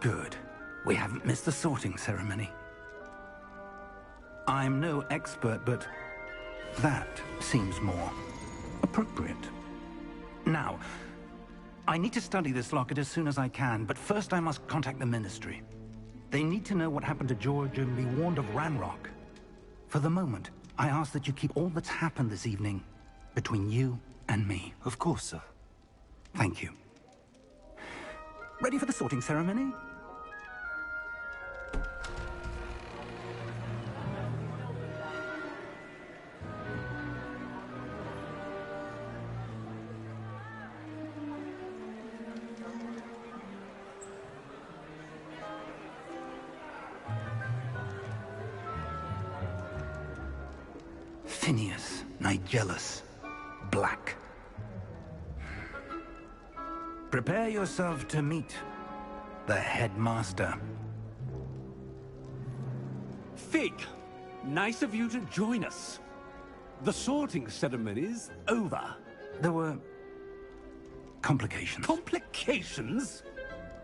Good. We haven't missed the sorting ceremony. I'm no expert, but that seems more appropriate. Now, I need to study this locket as soon as I can, but first I must contact the Ministry. They need to know what happened to George and be warned of Ranrock. For the moment, I ask that you keep all that's happened this evening between you and me. Of course, sir. Thank you. Ready for the sorting ceremony? Phineas, Nigellus, Black. Prepare yourself to meet the headmaster. Fig, nice of you to join us. The sorting ceremony's over. There were complications. Complications?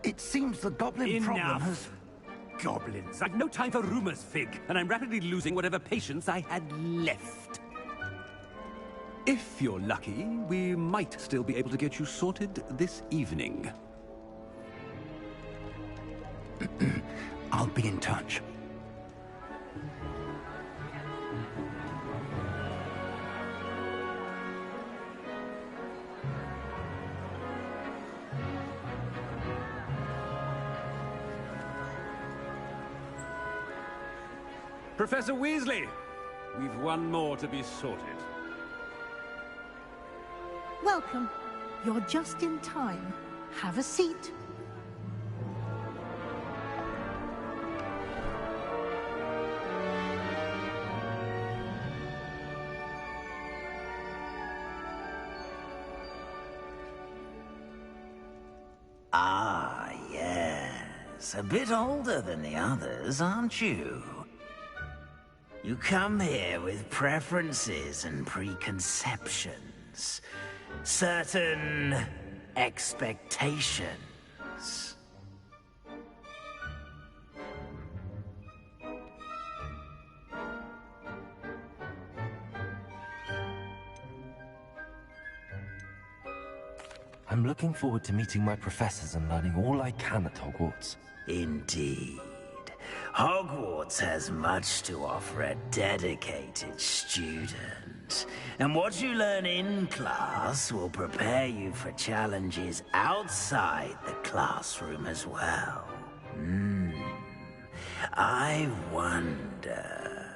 It seems the goblin problem has... Goblins. I've no time for rumors, Fig, and I'm rapidly losing whatever patience I had left. If you're lucky, we might still be able to get you sorted this evening. I'll be in touch. Professor Weasley, we've one more to be sorted. Welcome. You're just in time. Have a seat. Ah, yes. A bit older than the others, aren't you? You come here with preferences and preconceptions. Certain expectations. I'm looking forward to meeting my professors and learning all I can at Hogwarts. Indeed. Hogwarts has much to offer a dedicated student. And what you learn in class will prepare you for challenges outside the classroom as well. I wonder...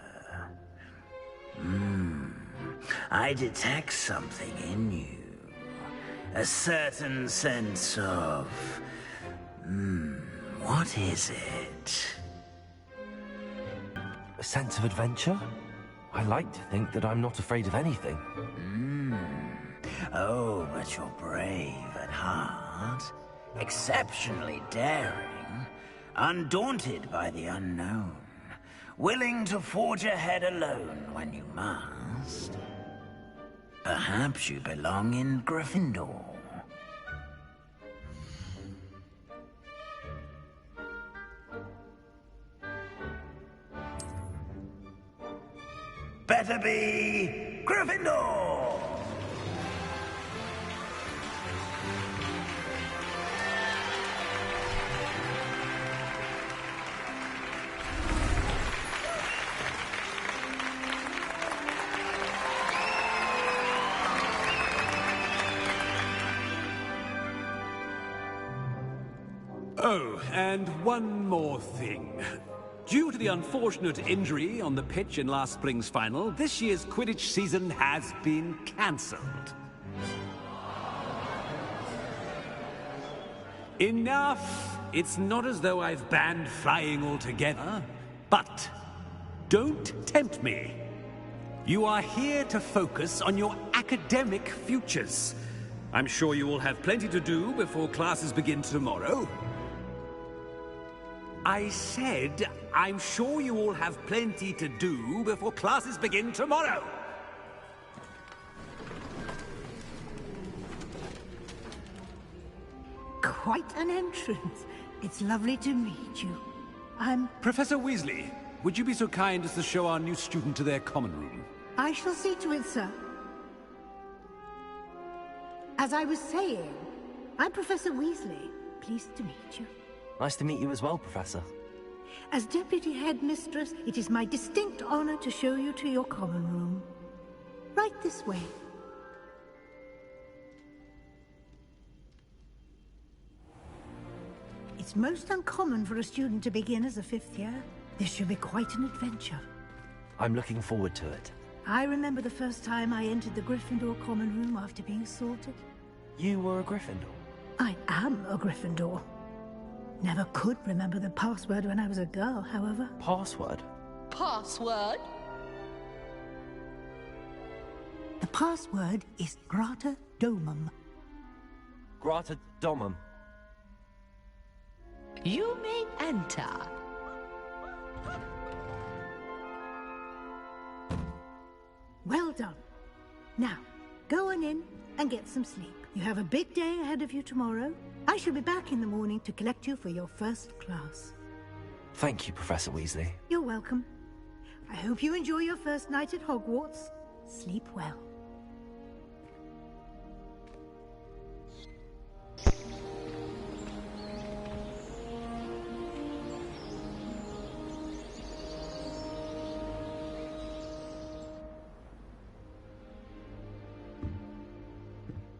I detect something in you. A certain sense of... what is it? A sense of adventure? I like to think that I'm not afraid of anything. Oh, but you're brave at heart. Exceptionally daring. Undaunted by the unknown. Willing to forge ahead alone when you must. Perhaps you belong in Gryffindor. Better be Gryffindor! Oh, and one more thing. Due to the unfortunate injury on the pitch in last spring's final, this year's Quidditch season has been cancelled. Enough! It's not as though I've banned flying altogether, but don't tempt me. You are here to focus on your academic futures. I'm sure you will have plenty to do before classes begin tomorrow. I said, I'm sure you all have plenty to do before classes begin tomorrow. Quite an entrance. It's lovely to meet you. I'm... Professor Weasley, would you be so kind as to show our new student to their common room? I shall see to it, sir. As I was saying, I'm Professor Weasley. Pleased to meet you. Nice to meet you as well, Professor. As Deputy Headmistress, it is my distinct honor to show you to your common room. Right this way. It's most uncommon for a student to begin as a 5th year. This should be quite an adventure. I'm looking forward to it. I remember the first time I entered the Gryffindor common room after being assaulted. You were a Gryffindor? I am a Gryffindor. Never could remember the password when I was a girl, however. Password? Password? The password is Grata Domum. Grata Domum. You may enter. Well done. Now, go on in and get some sleep. You have a big day ahead of you tomorrow. I shall be back in the morning to collect you for your first class. Thank you, Professor Weasley. You're welcome. I hope you enjoy your first night at Hogwarts. Sleep well.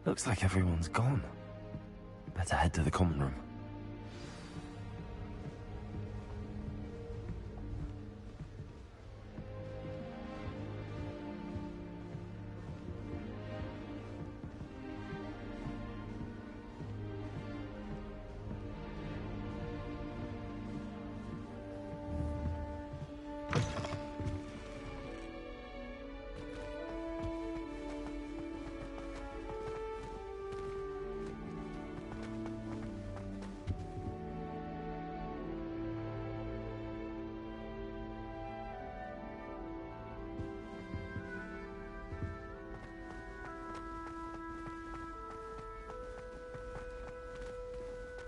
Looks like everyone's gone. Better head to the common room.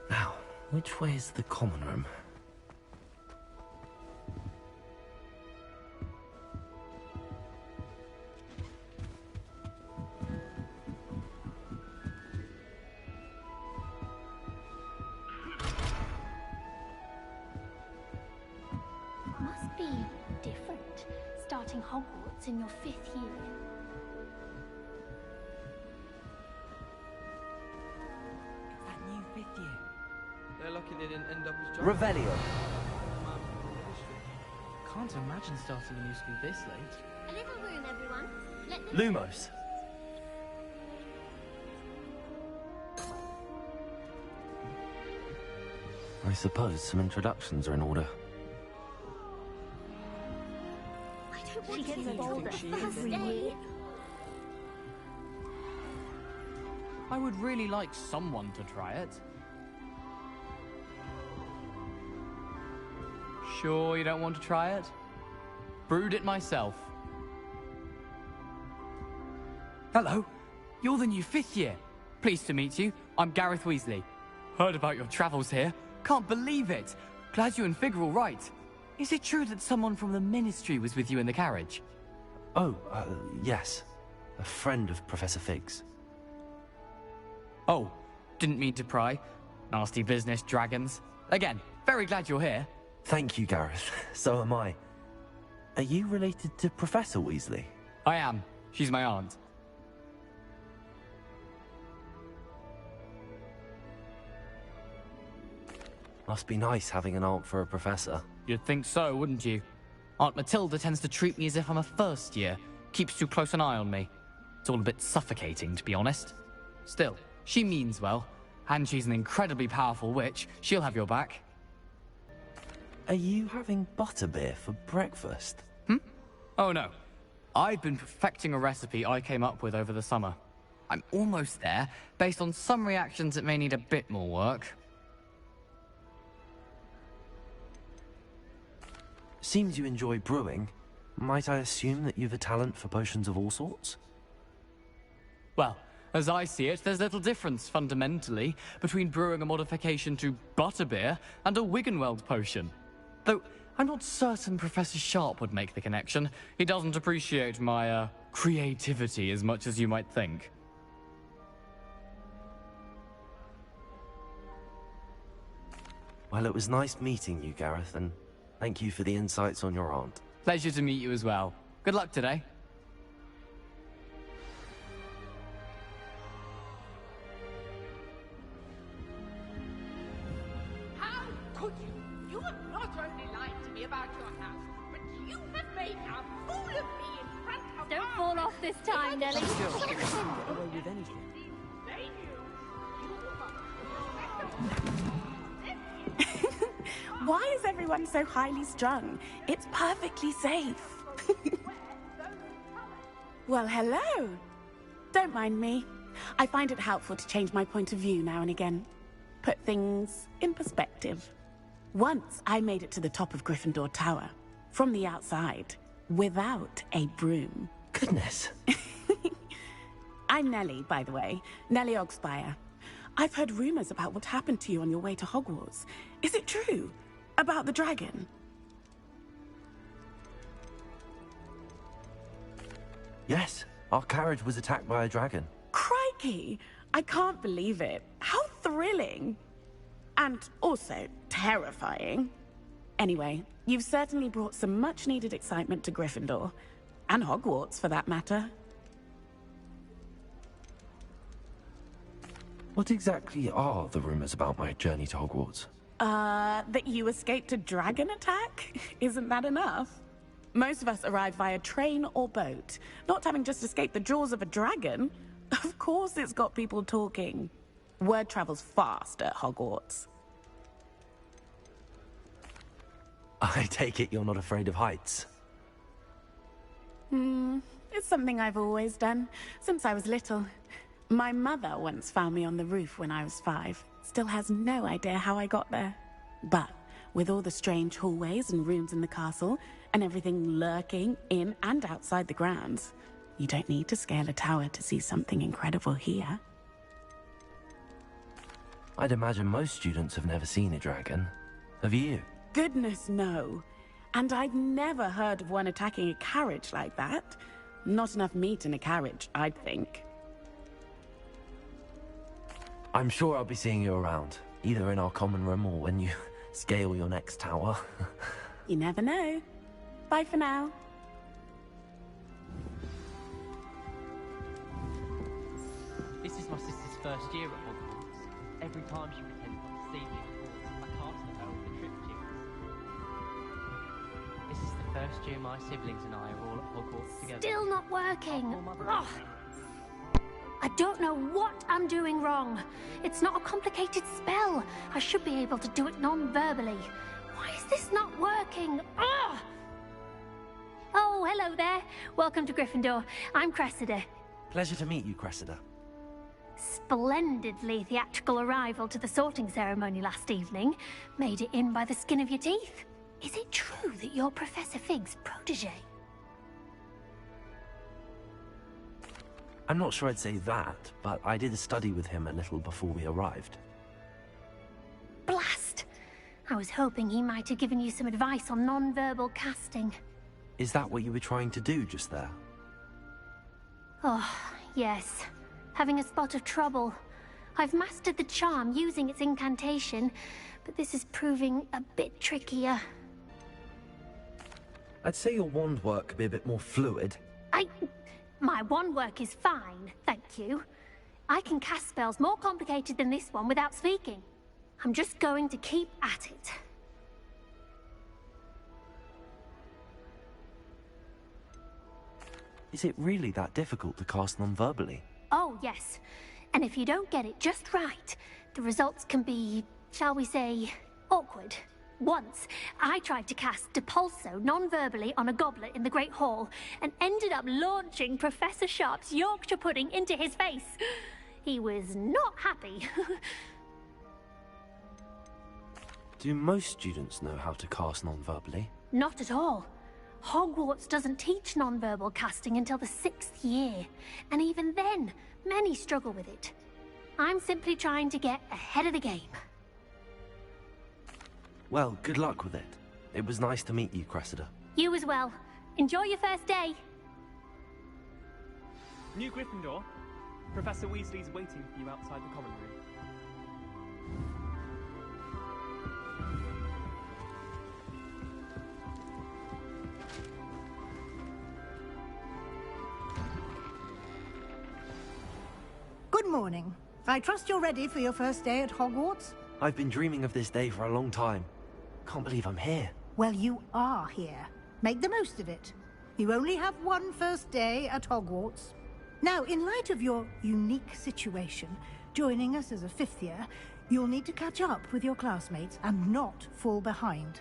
Now, which way is the common room? Must be different, starting Hogwarts in your 5th year. That new 5th year. They're lucky they didn't end up as Revelio. Can't imagine starting a new school this late. A little room, everyone. Let them... Lumos. I suppose some introductions are in order. I don't want She to gets bold older. She every is. year. I would really like someone to try it. Sure you don't want to try it? Brewed it myself. Hello, you're the new 5th year. Pleased to meet you. I'm Gareth Weasley. Heard about your travels here. Can't believe it. Glad you and Fig are all right. Is it true that someone from the Ministry was with you in the carriage? Oh, yes. A friend of Professor Fig's. Oh, didn't mean to pry. Nasty business, dragons. Again, very glad you're here. Thank you, Gareth. So am I. Are you related to Professor Weasley? I am. She's my aunt. Must be nice having an aunt for a professor. You'd think so, wouldn't you? Aunt Matilda tends to treat me as if I'm a first year. Keeps too close an eye on me. It's all a bit suffocating, to be honest. Still, she means well. And she's an incredibly powerful witch. She'll have your back. Are you having butterbeer for breakfast? Oh no. I've been perfecting a recipe I came up with over the summer. I'm almost there, based on some reactions that may need a bit more work. Seems you enjoy brewing. Might I assume that you've a talent for potions of all sorts? Well, As I see it, there's little difference, fundamentally, between brewing a modification to butterbeer and a Wiggenweld potion. Though, I'm not certain Professor Sharp would make the connection. He doesn't appreciate my, creativity as much as you might think. Well, it was nice meeting you, Gareth, and thank you for the insights on your aunt. Pleasure to meet you as well. Good luck today. How could you? You have not only lied to me about your house, but you have made a fool of me in front of Don't fall off this time, Nelly. Why is everyone so highly strung? It's perfectly safe. Well, hello. Don't mind me. I find it helpful to change my point of view now and again. Put things in perspective. Once I made it to the top of Gryffindor Tower, from the outside, without a broom. Goodness. I'm Nellie, by the way. Nellie Ogspire. I've heard rumors about what happened to you on your way to Hogwarts. Is it true? About the dragon? Yes, our carriage was attacked by a dragon. Crikey! I can't believe it. How thrilling! And also terrifying. Anyway, you've certainly brought some much-needed excitement to Gryffindor. And Hogwarts, for that matter. What exactly are the rumors about my journey to Hogwarts? That you escaped a dragon attack? Isn't that enough? Most of us arrive via train or boat, not having just escaped the jaws of a dragon. Of course it's got people talking. Word travels fast at Hogwarts. I take it you're not afraid of heights. It's something I've always done, since I was little. My mother once found me on the roof when I was 5. Still has no idea how I got there. But with all the strange hallways and rooms in the castle, and everything lurking in and outside the grounds, you don't need to scale a tower to see something incredible here. I'd imagine most students have never seen a dragon. Have you? Goodness, no. And I'd never heard of one attacking a carriage like that. Not enough meat in a carriage, I'd think. I'm sure I'll be seeing you around, either in our common room or when you scale your next tower. You never know. Bye for now. This is my sister's first year at Hogwarts. Every time she pretends not to see me at Hogwarts, I cast her with the trip tunes. This is the first year my siblings and I are all at Hogwarts together. Still not working. Oh, Mother. Ugh. I don't know what I'm doing wrong. It's not a complicated spell. I should be able to do it non-verbally. Why is this not working? Ugh! Oh, hello there. Welcome to Gryffindor. I'm Cressida. Pleasure to meet you, Cressida. Splendidly theatrical arrival to the sorting ceremony last evening. Made it in by the skin of your teeth. Is it true that you're Professor Fig's protege? I'm not sure I'd say that, but I did study with him a little before we arrived. Blast! I was hoping he might have given you some advice on non-verbal casting. Is that what you were trying to do just there? Oh, yes. Having a spot of trouble. I've mastered the charm using its incantation, but this is proving a bit trickier. I'd say your wand work could be a bit more fluid. My wand work is fine, thank you. I can cast spells more complicated than this one without speaking. I'm just going to keep at it. Is it really that difficult to cast non-verbally? Oh, yes. And if you don't get it just right, the results can be, shall we say, awkward. Once, I tried to cast Depulso non-verbally on a goblet in the Great Hall and ended up launching Professor Sharp's Yorkshire pudding into his face. He was not happy. Do most students know how to cast non-verbally? Not at all. Hogwarts doesn't teach nonverbal casting until the 6th year, and even then, many struggle with it. I'm simply trying to get ahead of the game. Well, good luck with it. It was nice to meet you, Cressida. You as well. Enjoy your first day. New Gryffindor. Professor Weasley's waiting for you outside the common room. Good morning. I trust you're ready for your first day at Hogwarts? I've been dreaming of this day for a long time. Can't believe I'm here. Well, you are here. Make the most of it. You only have one first day at Hogwarts. Now, in light of your unique situation, joining us as a 5th year, you'll need to catch up with your classmates and not fall behind.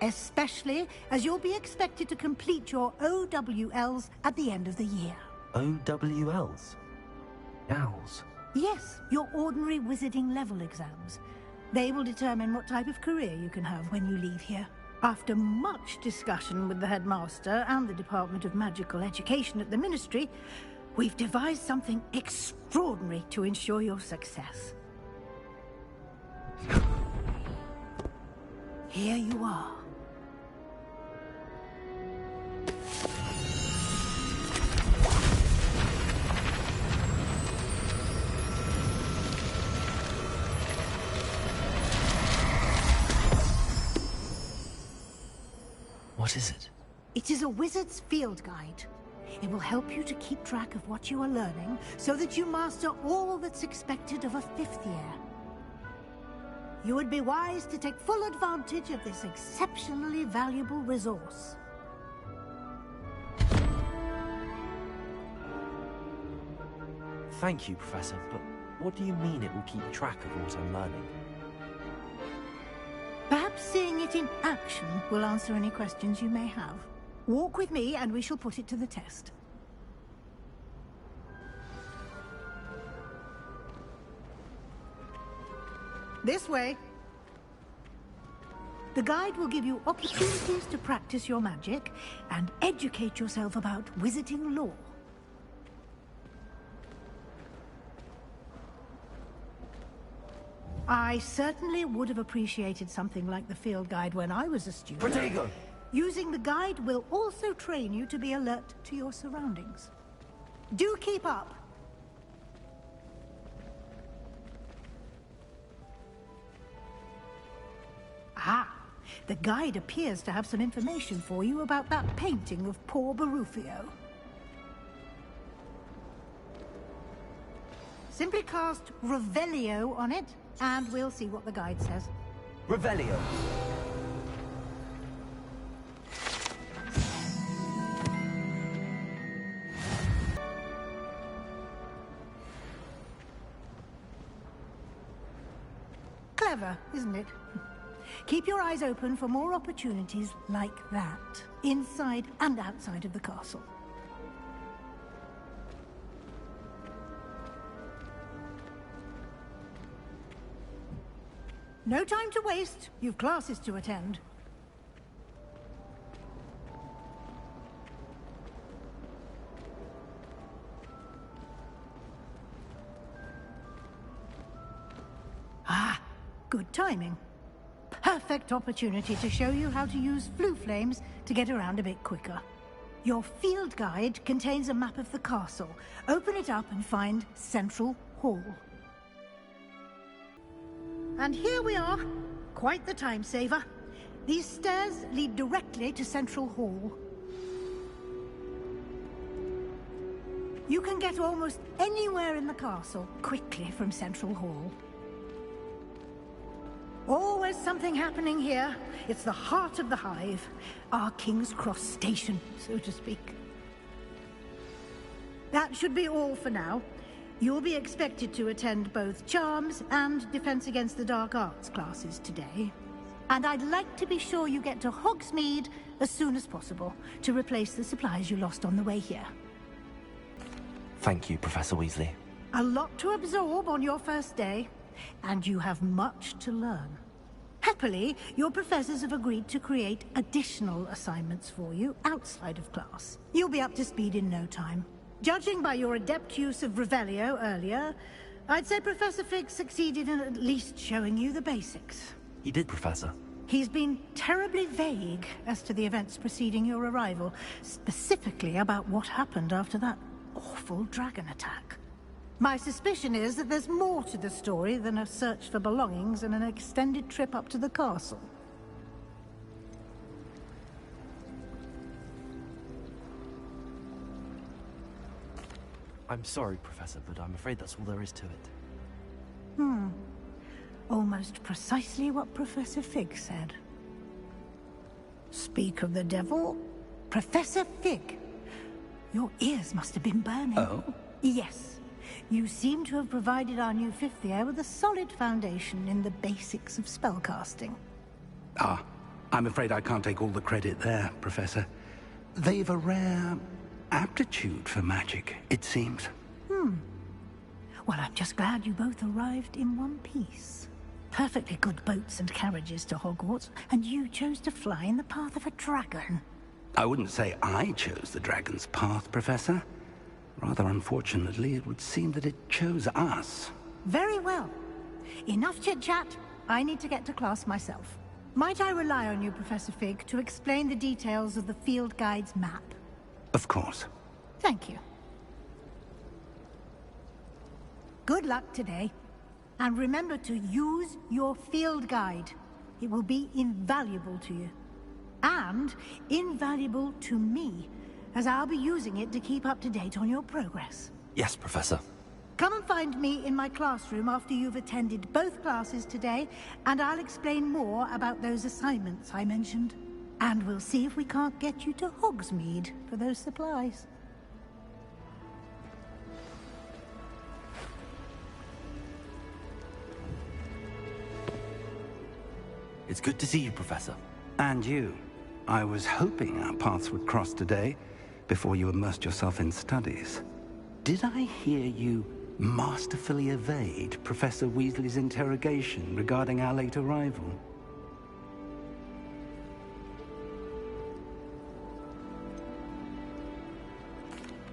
Especially as you'll be expected to complete your OWLs at the end of the year. OWLs? Owls? Yes, your ordinary wizarding level exams. They will determine what type of career you can have when you leave here. After much discussion with the headmaster and the Department of Magical Education at the Ministry, we've devised something extraordinary to ensure your success. Here you are. What is it? It is a wizard's field guide. It will help you to keep track of what you are learning so that you master all that's expected of a 5th year. You would be wise to take full advantage of this exceptionally valuable resource. Thank you, Professor, but what do you mean it will keep track of what I'm learning? Perhaps seeing it in action will answer any questions you may have. Walk with me and we shall put it to the test. This way. The guide will give you opportunities to practice your magic and educate yourself about wizarding lore. I certainly would have appreciated something like the field guide when I was a student. Protego! Using the guide will also train you to be alert to your surroundings. Do keep up. Ah, the guide appears to have some information for you about that painting of poor Barufio. Simply cast Revelio on it, and we'll see what the guide says. Revelio. Clever, isn't it? Keep your eyes open for more opportunities like that, inside and outside of the castle. No time to waste. You've classes to attend. Ah, good timing. Perfect opportunity to show you how to use flue flames to get around a bit quicker. Your field guide contains a map of the castle. Open it up and find Central Hall. And here we are. Quite the time saver. These stairs lead directly to Central Hall. You can get almost anywhere in the castle quickly from Central Hall. Always something happening here. It's the heart of the Hive. Our King's Cross station, so to speak. That should be all for now. You'll be expected to attend both Charms and Defense Against the Dark Arts classes today. And I'd like to be sure you get to Hogsmeade as soon as possible to replace the supplies you lost on the way here. Thank you, Professor Weasley. A lot to absorb on your first day, and you have much to learn. Happily, your professors have agreed to create additional assignments for you outside of class. You'll be up to speed in no time. Judging by your adept use of Revelio earlier, I'd say Professor Fig succeeded in at least showing you the basics. He did, Professor. He's been terribly vague as to the events preceding your arrival, specifically about what happened after that awful dragon attack. My suspicion is that there's more to the story than a search for belongings and an extended trip up to the castle. I'm sorry, Professor, but I'm afraid that's all there is to it. Almost precisely what Professor Fig said. Speak of the devil, Professor Fig. Your ears must have been burning. Oh? Yes. You seem to have provided our new fifth year with a solid foundation in the basics of spellcasting. Ah, I'm afraid I can't take all the credit there, Professor. They've a rare aptitude for magic, it seems. Well, I'm just glad you both arrived in one piece. Perfectly good boats and carriages to Hogwarts, and you chose to fly in the path of a dragon. I wouldn't say I chose the dragon's path, Professor. Rather unfortunately, it would seem that it chose us. Very well. Enough chit-chat. I need to get to class myself. Might I rely on you, Professor Fig, to explain the details of the field guide's map? Of course. Thank you. Good luck today. And remember to use your field guide. It will be invaluable to you. And invaluable to me, as I'll be using it to keep up to date on your progress. Yes, Professor. Come and find me in my classroom after you've attended both classes today, and I'll explain more about those assignments I mentioned. And we'll see if we can't get you to Hogsmeade for those supplies. It's good to see you, Professor. And you. I was hoping our paths would cross today, before you immersed yourself in studies. Did I hear you masterfully evade Professor Weasley's interrogation regarding our late arrival?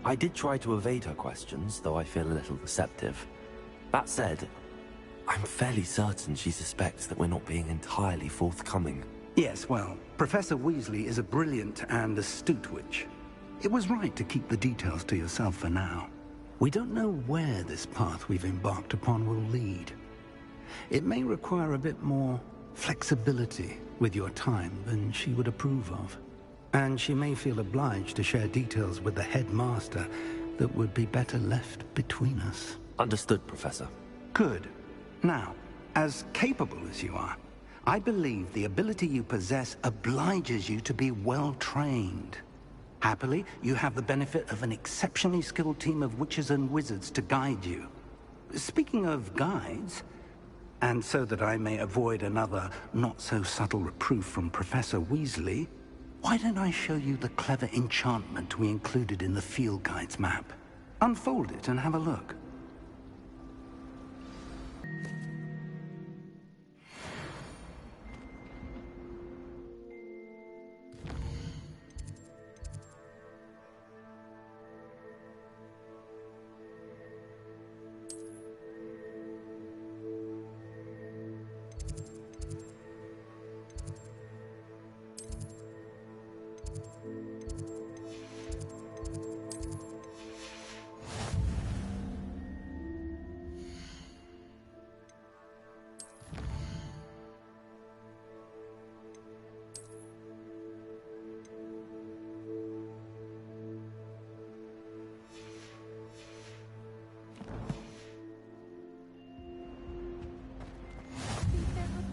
I did try to evade her questions, though I feel a little receptive. That said, I'm fairly certain she suspects that we're not being entirely forthcoming. Yes, well, Professor Weasley is a brilliant and astute witch. It was right to keep the details to yourself for now. We don't know where this path we've embarked upon will lead. It may require a bit more flexibility with your time than she would approve of. And she may feel obliged to share details with the headmaster that would be better left between us. Understood, Professor. Good. Now, as capable as you are, I believe the ability you possess obliges you to be well-trained. Happily, you have the benefit of an exceptionally skilled team of witches and wizards to guide you. Speaking of guides, and so that I may avoid another not-so-subtle reproof from Professor Weasley, why don't I show you the clever enchantment we included in the field guide's map? Unfold it and have a look.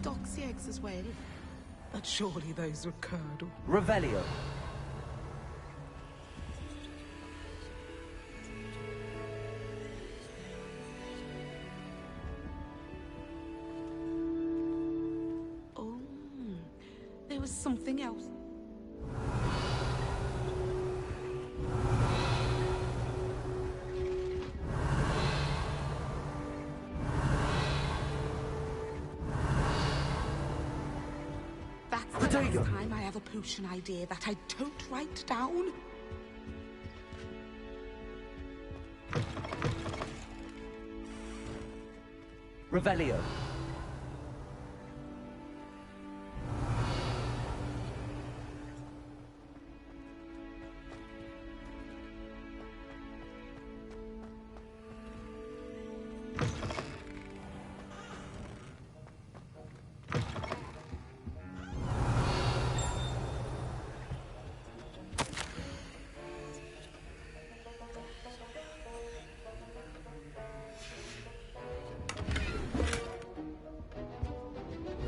Doxy eggs as well. But surely those were curdled. Revelio. Oh, there was something else. Next time I have a potion idea that I don't write down. Revelio.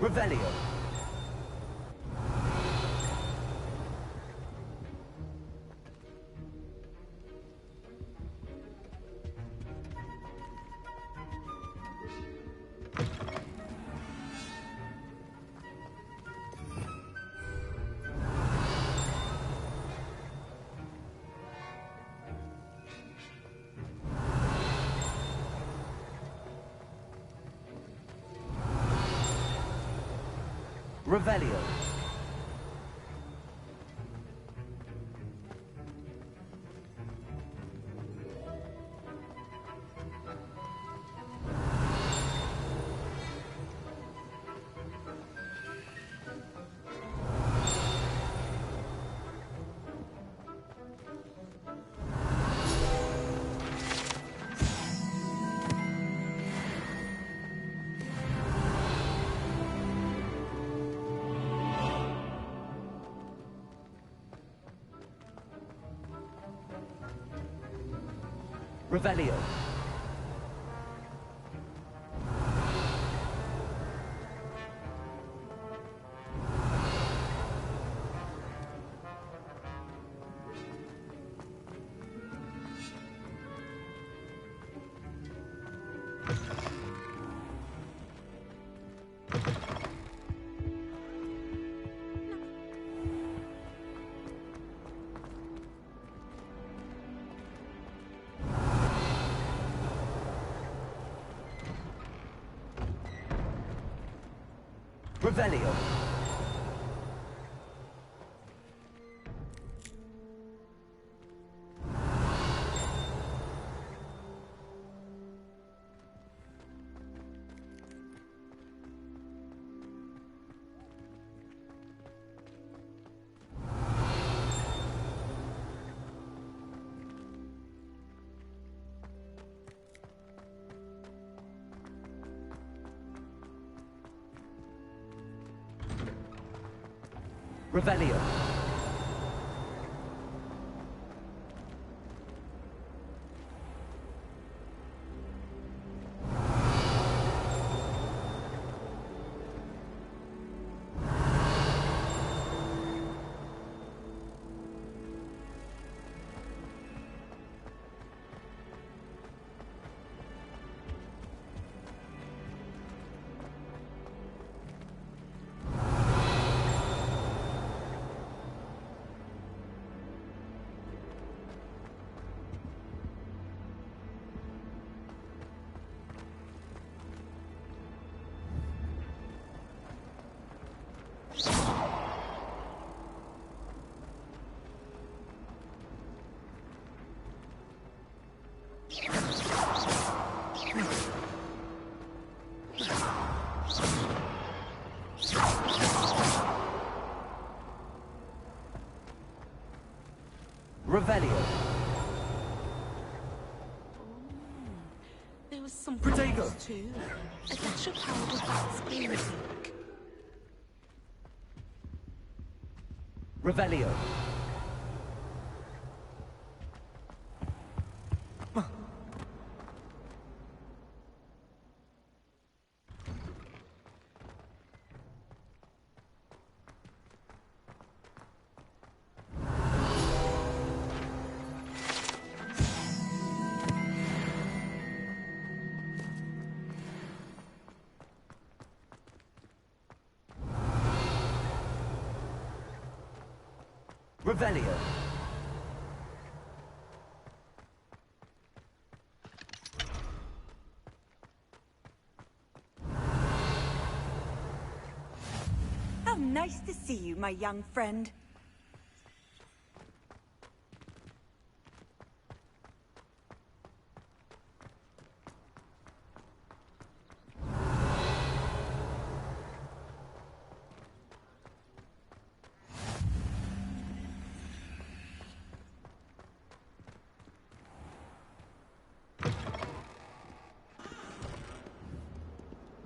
Revelio. Revelio. Revelio. Revelio. Revelio. Revelio. There was some Protego. flowers too. A dash of powdered bat's pink. Revelio. Revelio. How Nice to see you, my young friend.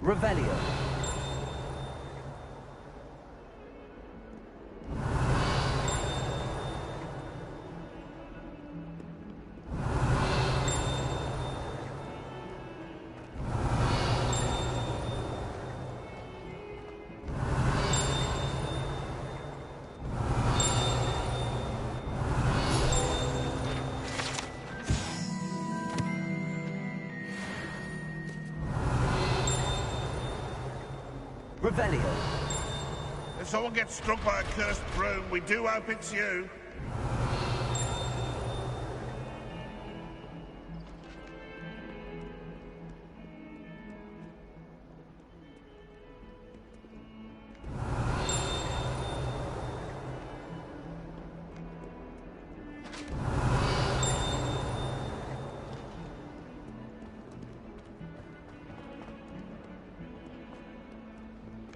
Revelio. Revelio. If someone gets struck by a cursed broom, we do hope it's you.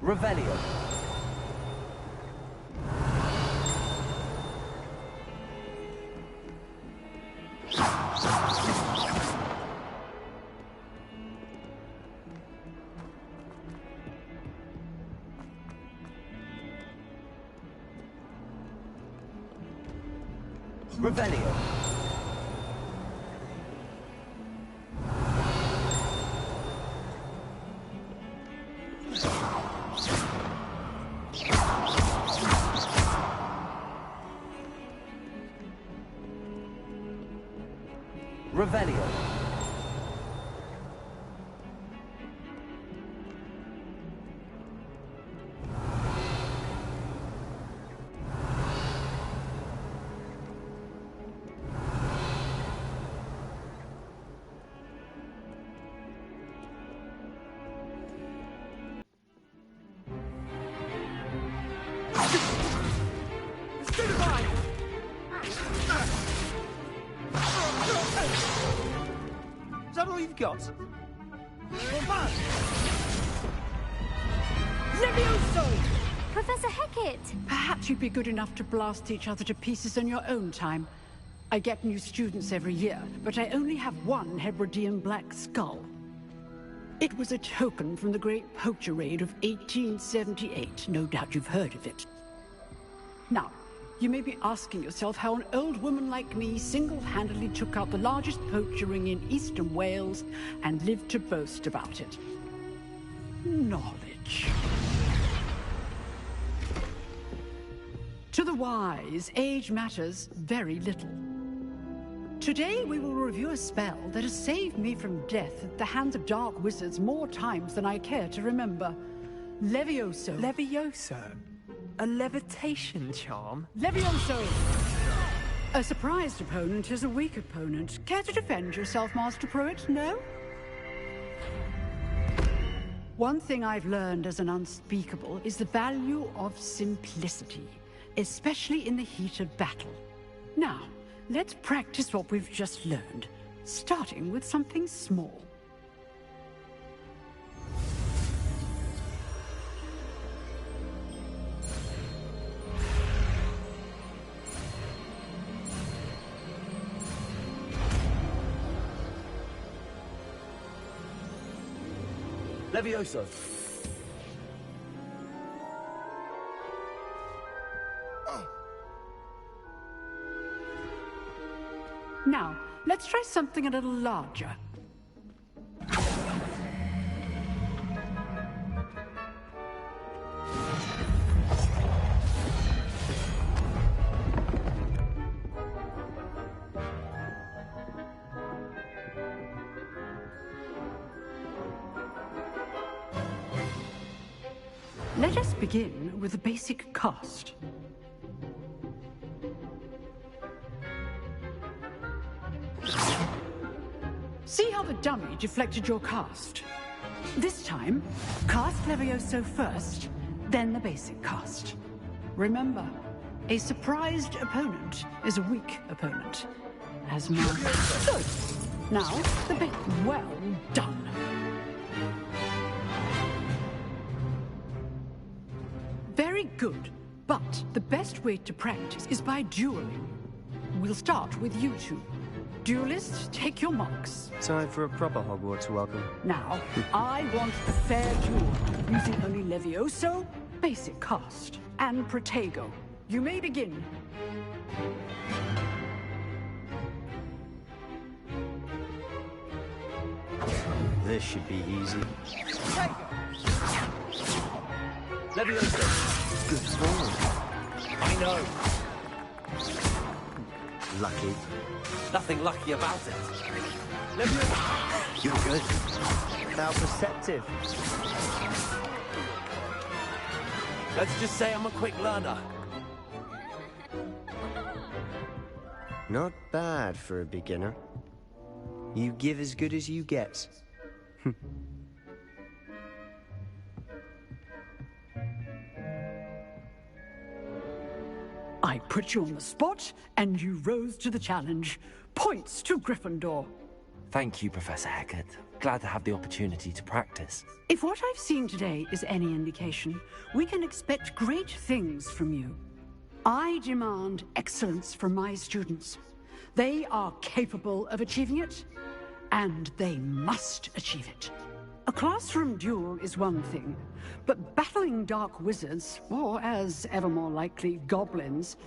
Revelio. Revelio. Revelio. Is that all you've got? Levioso! Professor Hecat! Perhaps you'd be good enough to blast each other to pieces in your own time. I get new students every year, but I only have one Hebridean black skull. It was a token from the Great Poacher Raid of 1878. No doubt you've heard of it. Now, you may be asking yourself how an old woman like me single-handedly took out the largest poacher ring in eastern Wales and lived to boast about it. Knowledge. To the wise, age matters very little. Today we will review a spell that has saved me from death at the hands of dark wizards more times than I care to remember. Levioso. Levioso? A levitation charm? Levioso! A surprised opponent is a weak opponent. Care to defend yourself, Master Pruitt? No? One thing I've learned as an unspeakable is the value of simplicity, especially in the heat of battle. Now, let's practice what we've just learned, starting with something small. Levioso. Now, let's try something a little larger. Let us begin with a basic cast. See how the dummy deflected your cast? This time, cast Levioso first, then the basic cast. Remember, a surprised opponent is a weak opponent. As my... Good. Now, the bit well done. Very good. But the best way to practice is by dueling. We'll start with you two. Duelists, take your marks. Time for a proper Hogwarts welcome. Now, I want a fair duel, using only Levioso, basic cast, and Protego. You may begin. This should be easy. Levioso. Good score. I know. Lucky. Nothing lucky about it. Levioso. You're good. How perceptive. Let's just say I'm a quick learner. Not bad for a beginner. You give as good as you get. I put you on the spot, and you rose to the challenge. Points to Gryffindor. Thank you, Professor Hecat. Glad to have the opportunity to practice. If what I've seen today is any indication, we can expect great things from you. I demand excellence from my students. They are capable of achieving it, and they must achieve it. A classroom duel is one thing, but battling dark wizards, or as ever more likely, goblins,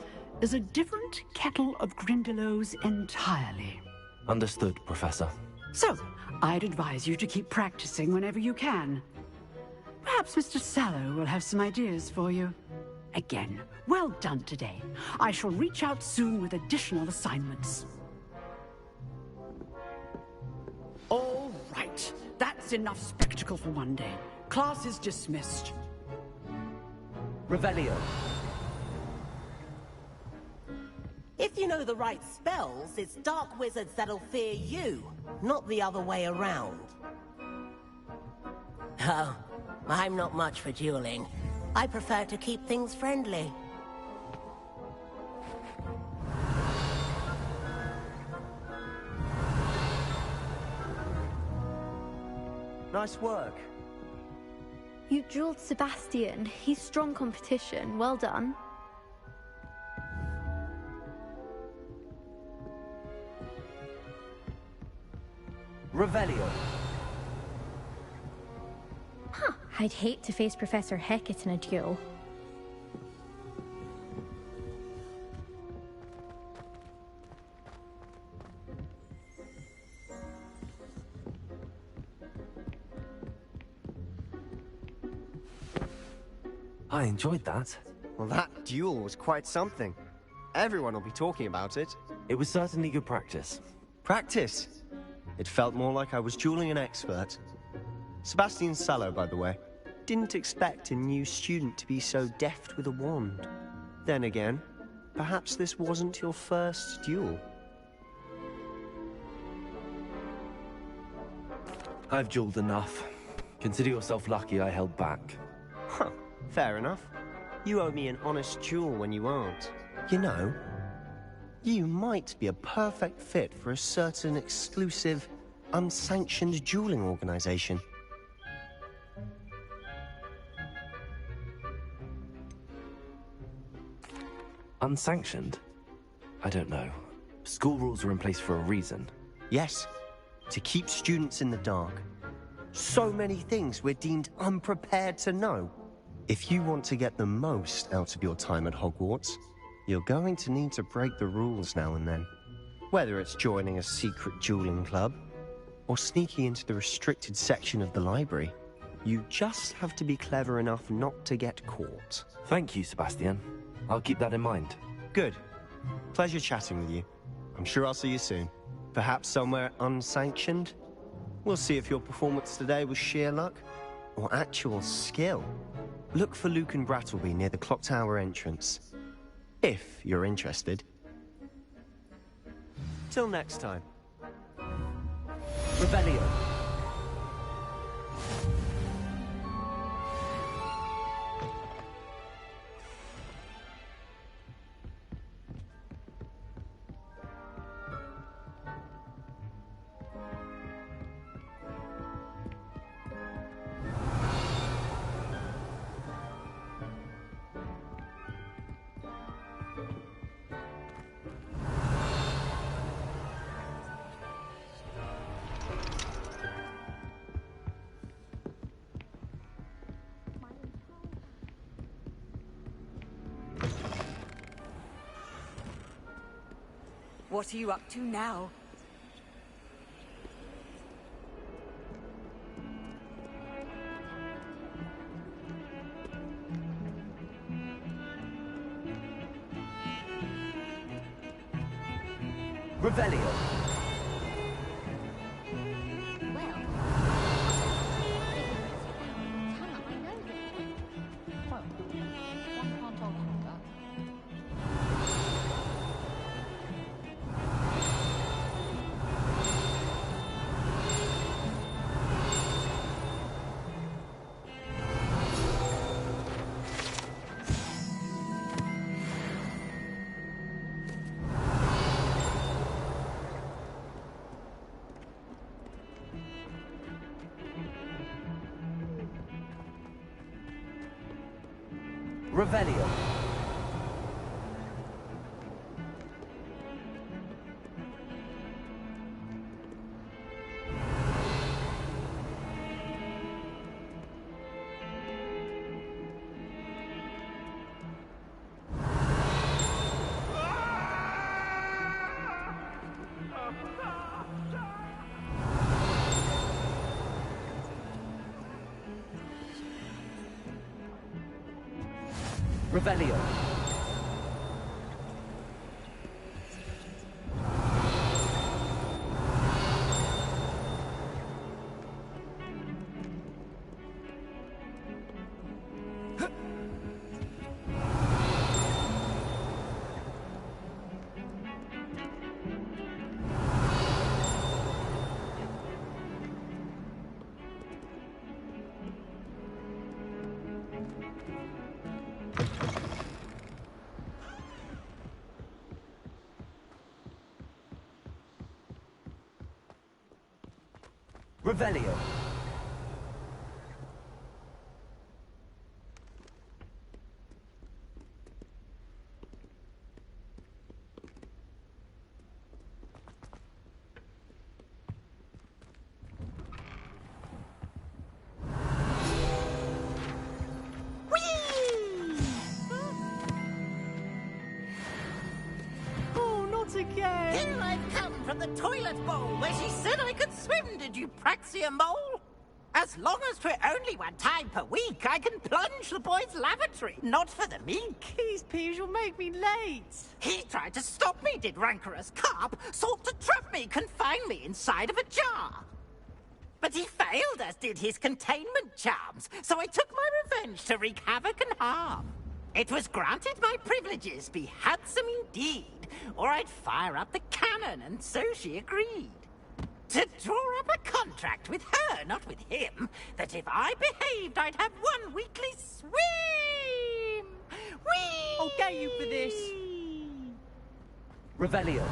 is a different kettle of Grindylows entirely. Understood, Professor. So, I'd advise you to keep practicing whenever you can. Perhaps Mr. Sallow will have some ideas for you. Again, well done today. I shall reach out soon with additional assignments. All right. That's enough spectacle for one day. Class is dismissed. Revelio. If you know the right spells, it's dark wizards that'll fear you, not the other way around. Oh, I'm not much for dueling. I prefer to keep things friendly. Nice work. You dueled Sebastian. He's strong competition. Well done. Revelio. Huh. I'd hate to face Professor Hecat in a duel. I enjoyed that. Well, that duel was quite something. Everyone will be talking about it. It was certainly good practice. Practice? It felt more like I was dueling an expert. Sebastian Sallow, by the way. Didn't expect a new student to be so deft with a wand. Then again, perhaps this wasn't your first duel. I've dueled enough. Consider yourself lucky I held back. Huh, fair enough. You owe me an honest duel when you aren't. You know, you might be a perfect fit for a certain exclusive, unsanctioned dueling organization. Unsanctioned? I don't know. School rules are in place for a reason. Yes, to keep students in the dark. So many things we're deemed unprepared to know. If you want to get the most out of your time at Hogwarts, you're going to need to break the rules now and then. Whether it's joining a secret dueling club, or sneaking into the restricted section of the library, you just have to be clever enough not to get caught. Thank you, Sebastian. I'll keep that in mind. Good. Pleasure chatting with you. I'm sure I'll see you soon. Perhaps somewhere unsanctioned? We'll see if your performance today was sheer luck, or actual skill. Look for Luke and Brattleby near the clock tower entrance. If you're interested. Till next time. Revelio. What are you up to now? Revelio. Revelio. Revelio. Revelio. Oh, not again! Here I've come from the toilet bowl where she said I could swim, did you praxia mole? As long as 'twere only one time per week, I can plunge the boy's lavatory, not for the meek. These peas will make me late. He tried to stop me, did rancorous carp, sought to trap me, confine me inside of a jar. But he failed, as did his containment charms, so I took my revenge to wreak havoc and harm. It was granted my privileges be handsome indeed, or I'd fire up the cannon, and so she agreed. To draw up a contract with her, not with him, that if I behaved, I'd have one weekly swim! Whee! I'll get you for this. Revelio.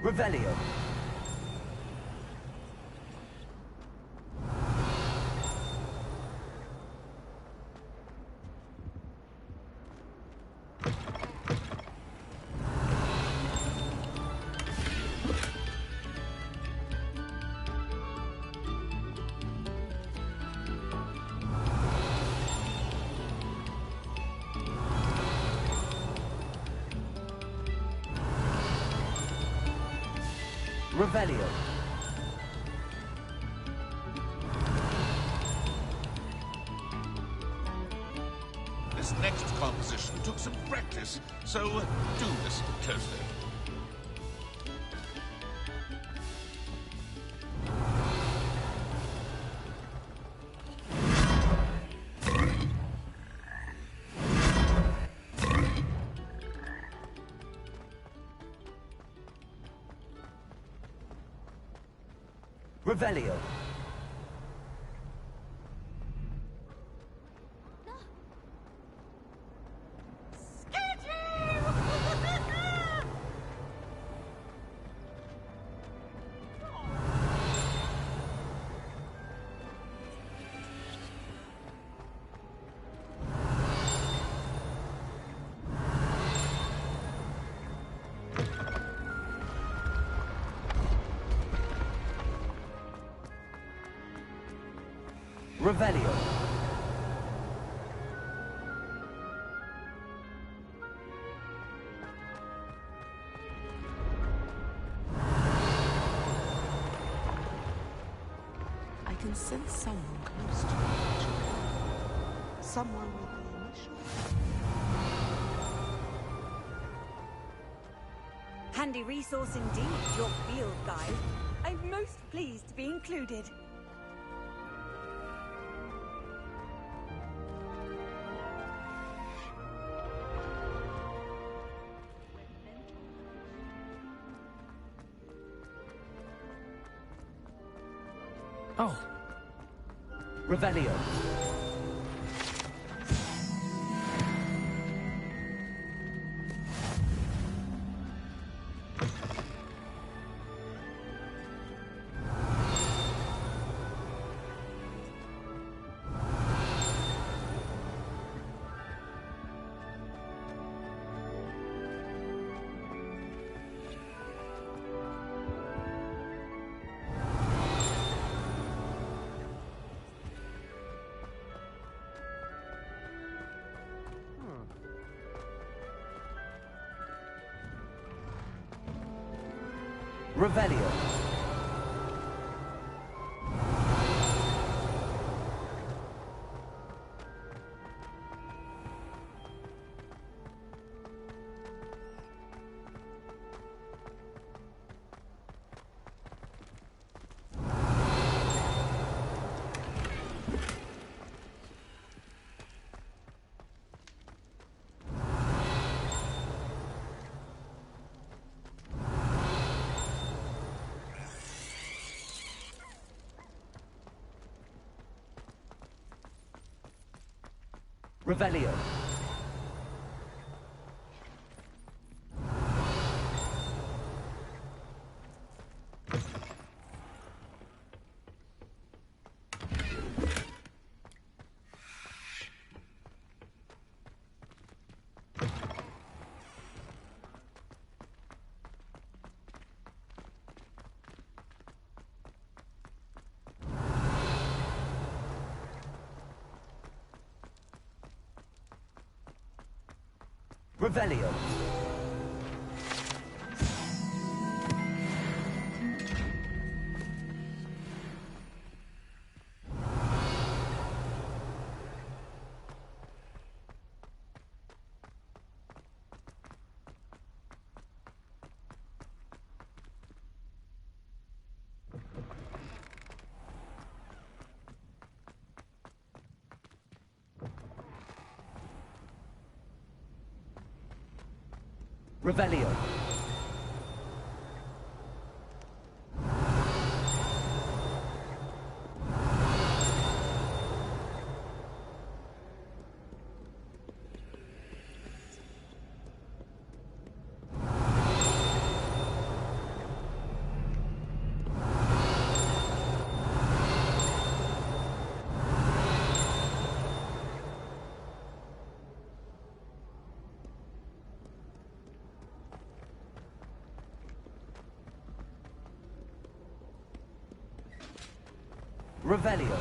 Revelio. Revelio. This next composition took some practice, so do listen closely. Revelio. Revelio. I can sense someone close to me. Someone with the initials. Handy resource indeed, your field guide. I'm most pleased to be included. Oh. Revelio. Revelio. Revelio. Revelio. Revelio. Revelio.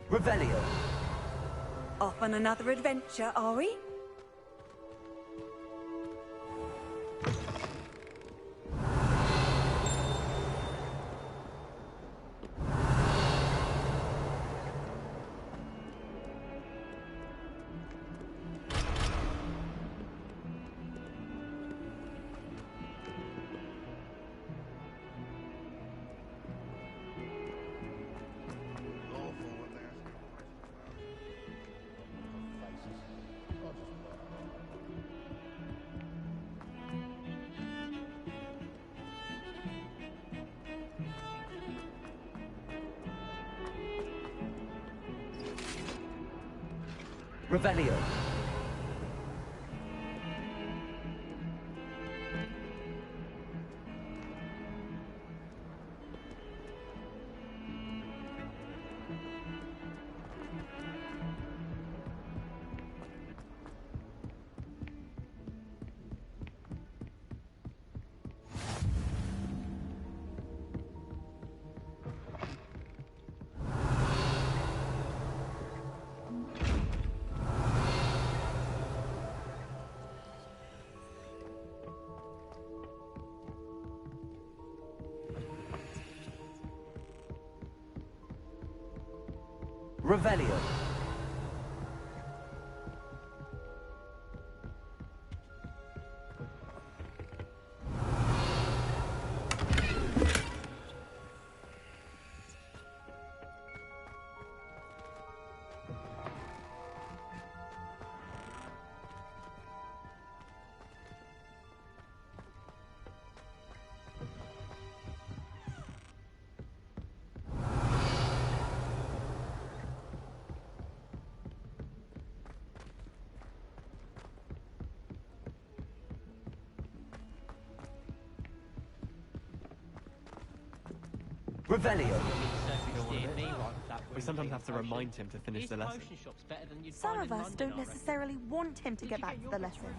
Revelio. Off on another adventure, are we? Revelio. Revelio. Revelio. We sometimes have to remind him to finish the lesson. Some of us don't necessarily want him to get back to the lesson.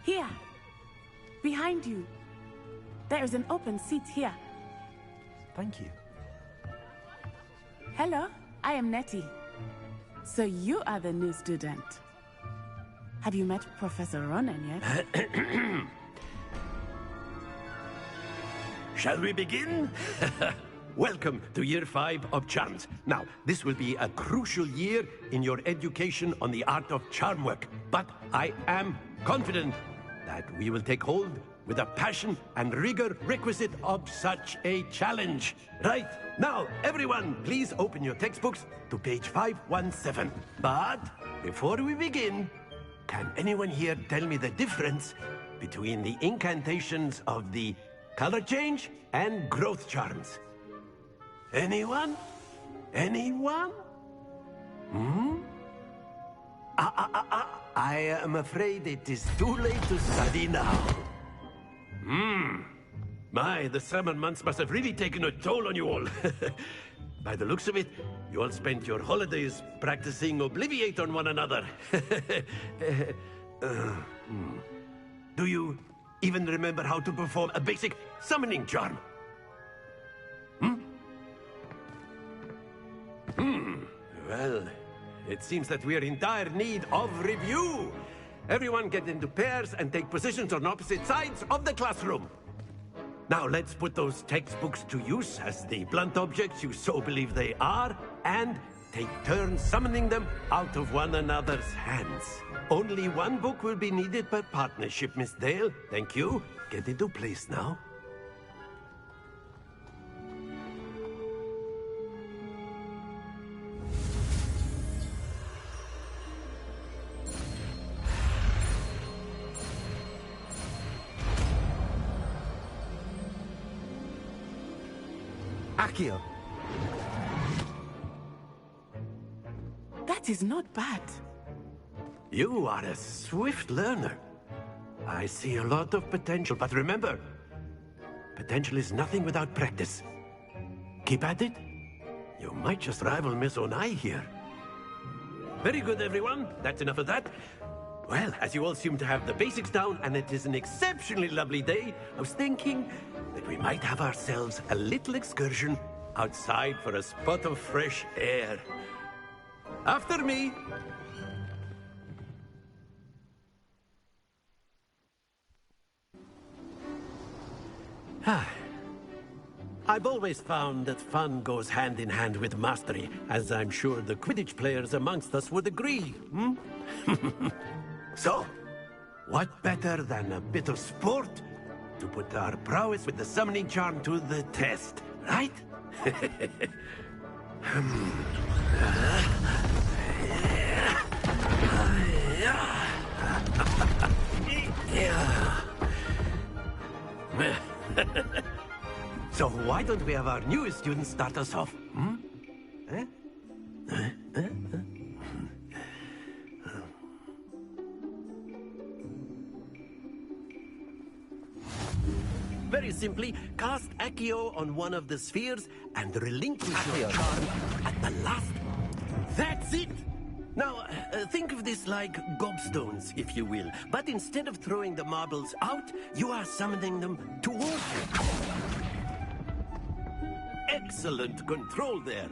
Here! Behind you! There is an open seat here. Thank you. Hello, I am Nettie. So you are the new student. Have you met Professor Ronan yet? Shall we begin? Welcome to Year 5 of Charms. Now, this will be a crucial year in your education on the art of charm work. But I am confident that we will take hold with the passion and rigor requisite of such a challenge. Right, now, everyone, please open your textbooks to page 517. But before we begin, can anyone here tell me the difference between the incantations of the color change and growth charms? Anyone? Anyone? I am afraid it is too late to study now. My, the summer months must have really taken a toll on you all. By the looks of it, you all spent your holidays practicing Obliviate on one another. Do you even remember how to perform a basic summoning charm? Well, it seems that we are in dire need of review. Everyone get into pairs and take positions on opposite sides of the classroom. Now let's put those textbooks to use as the blunt objects you so believe they are, and take turns summoning them out of one another's hands. Only one book will be needed per partnership, Miss Dale. Thank you. Get into place now. Accio. That is not bad. You are a swift learner. I see a lot of potential, but remember, potential is nothing without practice. Keep at it. You might just rival Miss Onai here. Very good, everyone. That's enough of that. Well, as you all seem to have the basics down, and it is an exceptionally lovely day, I was thinking that we might have ourselves a little excursion outside for a spot of fresh air. After me. I've always found that fun goes hand in hand with mastery, as I'm sure the Quidditch players amongst us would agree, hmm? So, what better than a bit of sport to put our prowess with the summoning charm to the test, right? So why don't we have our newest student start us off? Hmm? Eh? Very simply, cast Accio on one of the spheres and relinquish your charm at the last. That's it! Now, think of this like gobstones, if you will. But instead of throwing the marbles out, you are summoning them towards you. Excellent control there.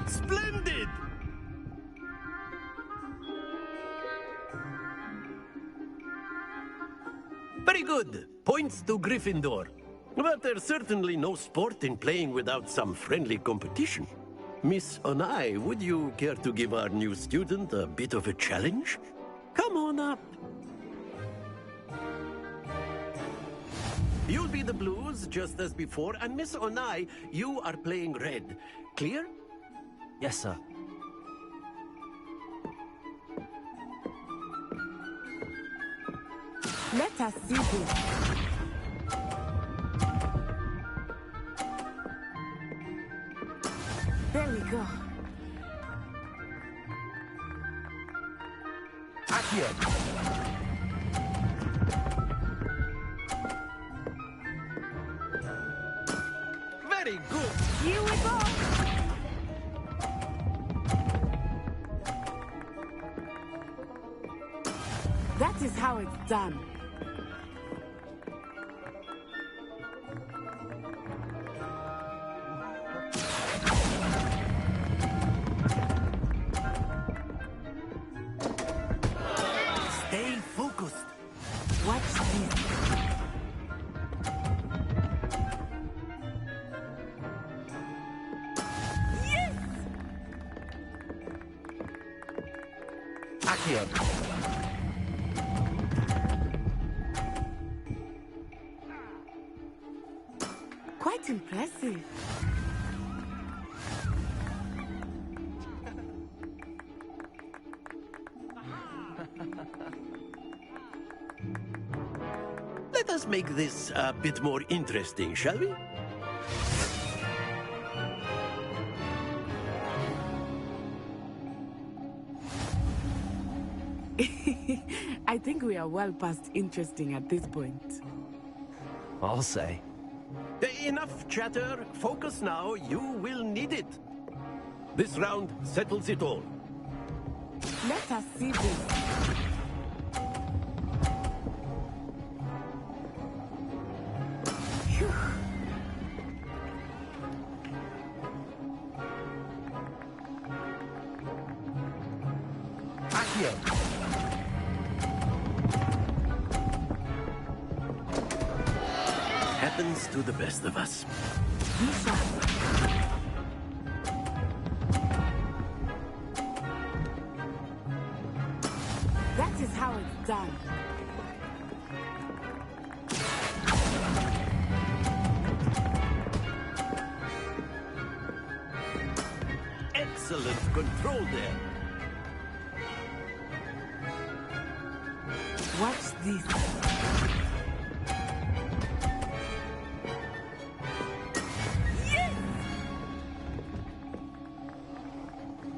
Splendid! Very good. Points to Gryffindor. But there's certainly no sport in playing without some friendly competition. Miss Onai, would you care to give our new student a bit of a challenge? Come on up. You'll be the blues, just as before, and Miss Onai, you are playing red. Clear? Yes, sir. Let us see this. There we go. Accio! Very good! Here we go! That is how it's done. Stay focused. Watch this. Yes! Accio! Quite impressive. Let us make this a bit more interesting, shall we? I think we are well past interesting at this point. I'll say. Enough chatter. Focus now. You will need it. This round settles it all. Let us see this. Phew. Accio! Happens to the best of us. That is how it's done. Excellent control there. Watch this.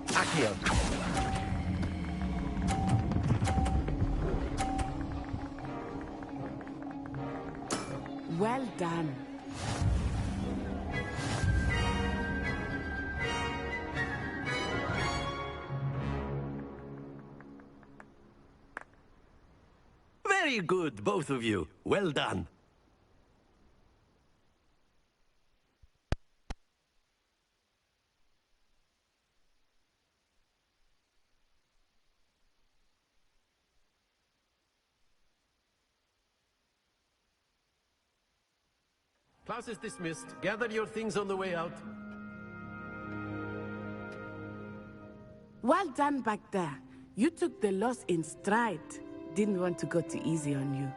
Accio! Well done. Very good, both of you. Well done. Class is dismissed. Gather your things on the way out. Well done back there. You took the loss in stride. Didn't want to go too easy on you.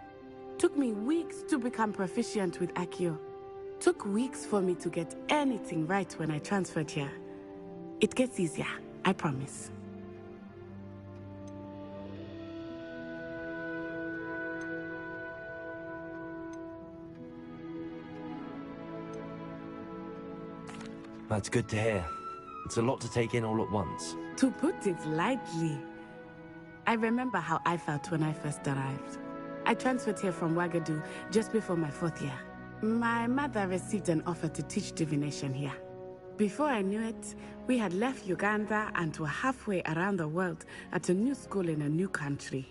Took me weeks to become proficient with Accio. Took weeks for me to get anything right when I transferred here. It gets easier, I promise. That's good to hear. It's a lot to take in all at once. To put it lightly, I remember how I felt when I first arrived. I transferred here from Wagadu just before my 4th year. My mother received an offer to teach divination here. Before I knew it, we had left Uganda and were halfway around the world at a new school in a new country.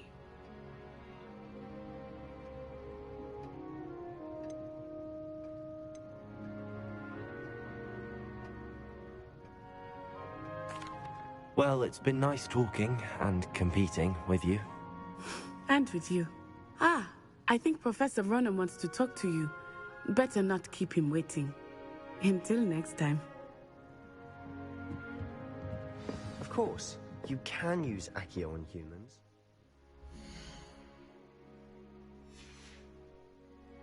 Well, it's been nice talking and competing with you. And with you. Ah, I think Professor Ronan wants to talk to you. Better not keep him waiting. Until next time. Of course, you can use Accio on humans.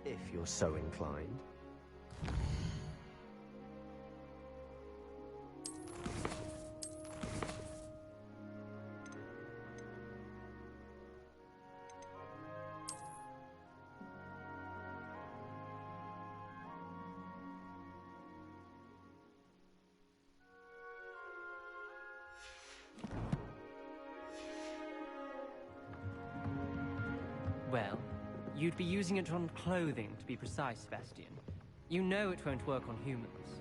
If you're so inclined. Well, you'd be using it on clothing, to be precise, Sebastian. You know it won't work on humans.